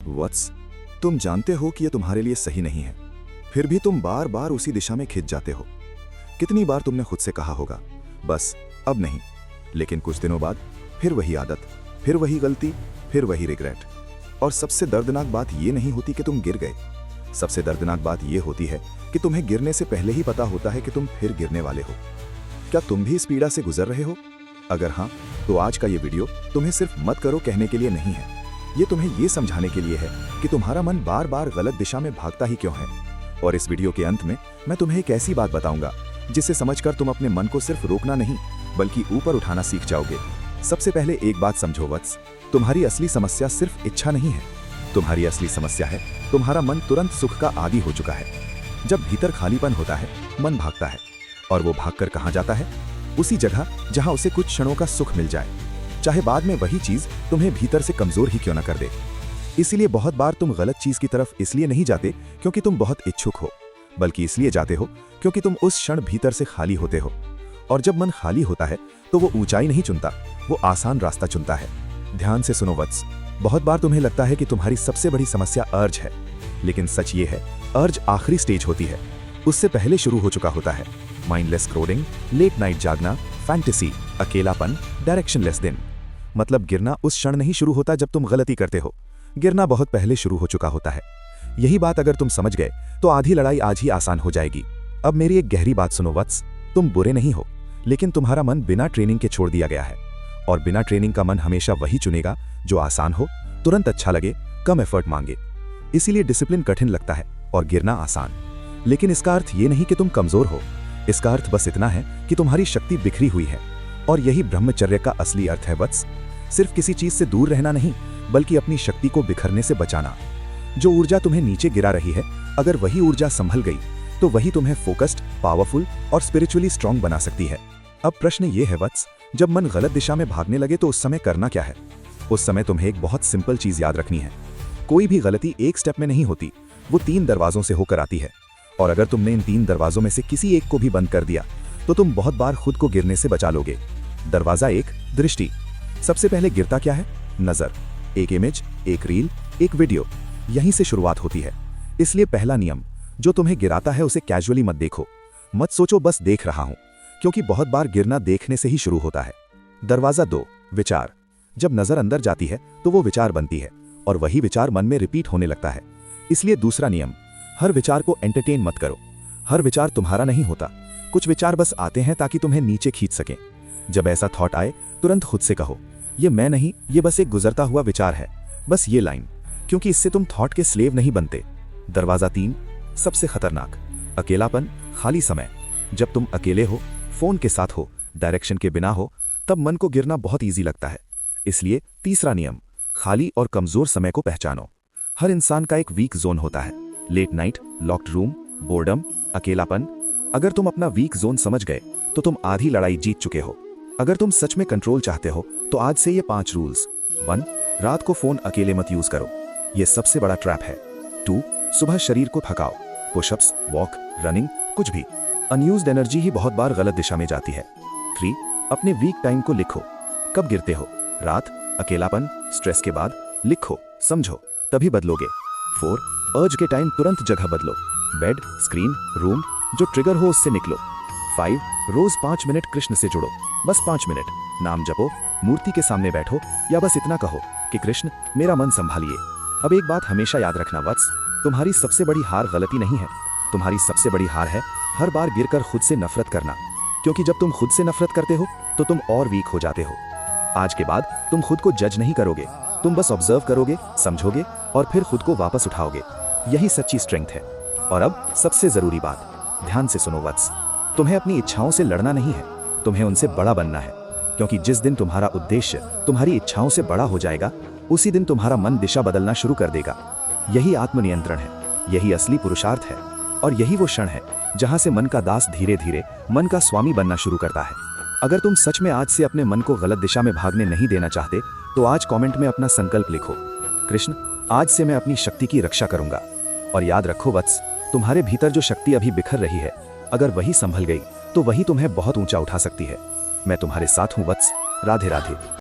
वत्स, तुम जानते हो कि यह तुम्हारे लिए सही नहीं है, फिर भी तुम बार बार उसी दिशा में खिंच जाते हो। कितनी बार तुमने खुद से कहा होगा, बस अब नहीं, लेकिन कुछ दिनों बाद फिर वही आदत, फिर वही गलती, फिर वही रिग्रेट। और सबसे दर्दनाक बात यह नहीं होती कि तुम गिर गए, सबसे दर्दनाक बात यह होती है कि तुम्हें गिरने से पहले ही पता होता है कि तुम फिर गिरने वाले हो। क्या तुम भी इस पीड़ा से गुजर रहे हो? अगर हाँ, तो आज का ये वीडियो तुम्हें सिर्फ मत करो कहने के लिए नहीं है, ये तुम्हें ये समझाने के लिए है कि तुम्हारा मन बार बार गलत दिशा में भागता ही क्यों है। और इस वीडियो के अंत में मैं तुम्हें एक ऐसी बात बताऊंगा जिसे समझकर तुम अपने मन को सिर्फ रोकना नहीं बल्कि ऊपर उठाना सीख जाओगे। सबसे पहले एक बात समझो वत्स, तुम्हारी असली समस्या सिर्फ इच्छा नहीं है, तुम्हारी असली समस्या है तुम्हारा मन तुरंत सुख का आदी हो चुका है। जब भीतर खालीपन होता है, मन भागता है, और वो भागकर कहाँ जाता है? उसी जगह जहां उसे कुछ क्षणों का सुख मिल जाए, चाहे बाद में वही चीज तुम्हें भीतर से कमजोर ही क्यों न कर दे। इसीलिए बहुत बार तुम गलत चीज की तरफ इसलिए नहीं जाते क्योंकि तुम बहुत इच्छुक हो, बल्कि इसलिए जाते हो क्योंकि तुम उस क्षण भीतर से खाली होते हो। और जब मन खाली होता है तो वो ऊंचाई नहीं चुनता, वो आसान रास्ता चुनता है। ध्यान से सुनो वत्स, बहुत बार तुम्हें लगता है कि तुम्हारी सबसे बड़ी समस्या अर्ज है, लेकिन सच ये है अर्ज आखिरी स्टेज होती है, उससे पहले शुरू हो चुका होता है माइंडलेस स्क्रॉलिंग, लेट नाइट जागना, फैंटेसी, अकेलापन, डायरेक्शनलेस दिन। मतलब गिरना उस क्षण नहीं शुरू होता जब तुम गलती करते हो, गिरना बहुत पहले शुरू हो चुका होता है। यही बात अगर तुम समझ गए तो आधी लड़ाई आज ही आसान हो जाएगी। अब मेरी एक गहरी बात सुनो वत्स, तुम बुरे नहीं हो, लेकिन तुम्हारा मन बिना ट्रेनिंग के छोड़ दिया गया है। और बिना ट्रेनिंग का मन हमेशा वही चुनेगा जो आसान हो, तुरंत अच्छा लगे, कम एफर्ट मांगे। इसीलिए डिसिप्लिन कठिन लगता है और गिरना आसान। लेकिन इसका अर्थ ये नहीं कि तुम कमजोर हो, इसका अर्थ बस इतना है कि तुम्हारी शक्ति बिखरी हुई है। और यही ब्रह्मचर्य का असली अर्थ है वत्स, सिर्फ किसी चीज से दूर रहना नहीं बल्कि अपनी शक्ति को बिखरने से बचाना। जो ऊर्जा तुम्हें नीचे गिरा रही है, अगर वही ऊर्जा संभल गई तो वही तुम्हें फोकस्ड, पावरफुल और स्पिरिचुअली स्ट्रांग बना सकती है। अब प्रश्न ये है वत्स, जब मन गलत दिशा में भागने लगे तो उस समय करना क्या है? उस समय तुम्हें एक बहुत सिंपल चीज याद रखनी है, कोई भी गलती एक स्टेप में नहीं होती, वो 3 दरवाजों से होकर आती है। और अगर तुमने इन 3 दरवाजों में से किसी एक को भी बंद कर दिया तो तुम बहुत बार खुद को गिरने से बचा लोगे। दरवाजा 1, दृष्टि। सबसे पहले गिरता क्या है? नजर। एक इमेज, एक रील, एक वीडियो, यहीं से शुरुआत होती है। इसलिए पहला नियम, जो तुम्हें गिराता है उसे कैजुअली मत देखो, मत सोचो बस देख रहा हूं, क्योंकि बहुत बार गिरना देखने से ही शुरू होता है। दरवाजा 2, विचार। जब नजर अंदर जाती है तो वो विचार बनती है और वही विचार मन में रिपीट होने लगता है। इसलिए दूसरा नियम, हर विचार को एंटरटेन मत करो। हर विचार तुम्हारा नहीं होता, कुछ विचार बस आते हैं ताकि तुम्हें नीचे खींच सकें। जब ऐसा थॉट आए तुरंत खुद से कहो, ये मैं नहीं, ये बस एक गुजरता हुआ विचार है, बस ये लाइन, क्योंकि इससे तुम थॉट के स्लेव नहीं बनते। दरवाजा 3, सबसे खतरनाक, अकेलापन, खाली समय। जब तुम अकेले हो, फोन के साथ हो, डायरेक्शन के बिना हो, तब मन को गिरना बहुत ईजी लगता है। इसलिए तीसरा नियम, खाली और कमजोर समय को पहचानो। हर इंसान का एक वीक जोन होता है, late night, locked room, boredom, अकेलापन। अगर तुम अपना वीक जोन समझ गए तो तुम आधी लड़ाई जीत चुके हो। अगर तुम सच में कंट्रोल चाहते हो तो आज से ये 5 रूल्स। 1, रात को फोन अकेले मत यूज करो, ये सबसे बड़ा ट्रैप है। 2, सुबह शरीर को थकाओ, पुशअप्स, वॉक, रनिंग, कुछ भी। अनयूज्ड एनर्जी ही बहुत बार गलत दिशा में जाती है। 3, अपने वीक टाइम को लिखो, कब गिरते हो, रात, अकेलापन, स्ट्रेस के बाद, लिखो, समझो, तभी बदलोगे। 4, अर्ज के टाइम तुरंत जगह बदलो, बेड, स्क्रीन, रूम, जो ट्रिगर हो उससे निकलो। 5, रोज 5 मिनट कृष्ण से जुड़ो, बस 5 मिनट, नाम जपो, मूर्ति के सामने बैठो या बस इतना कहो कि कृष्ण मेरा मन संभालिए। अब एक बात हमेशा याद रखना वत्स, तुम्हारी सबसे बड़ी हार गलती नहीं है, तुम्हारी सबसे बड़ी हार है हर बार गिरकर खुद से नफरत करना। क्योंकि जब तुम खुद से नफरत करते हो तो तुम और वीक हो जाते हो। आज के बाद तुम खुद को जज नहीं करोगे, तुम बस ऑब्जर्व करोगे, समझोगे और फिर खुद को वापस उठाओगे। यही सच्ची स्ट्रेंथ है। और अब सबसे जरूरी बात, ध्यान से सुनो वत्स, तुम्हें अपनी इच्छाओं से लड़ना नहीं है, तुम्हें उनसे बड़ा बनना है। क्योंकि जिस दिन तुम्हारा उद्देश्य तुम्हारी इच्छाओं से बड़ा हो जाएगा, उसी दिन तुम्हारा मन दिशा बदलना शुरू कर देगा। यही आत्मनियंत्रण है, यही असली पुरुषार्थ है, और यही वो क्षण है जहां से मन का दास धीरे धीरे मन का स्वामी बनना शुरू करता है। अगर तुम सच में आज से अपने मन को गलत दिशा में भागने नहीं देना चाहते तो आज कमेंट में अपना संकल्प लिखो, कृष्ण आज से मैं अपनी शक्ति की रक्षा करूंगा। और याद रखो वत्स, तुम्हारे भीतर जो शक्ति अभी बिखर रही है, अगर वही संभल गई तो वही तुम्हें बहुत ऊंचा उठा सकती है। मैं तुम्हारे साथ हूं वत्स। राधे राधे।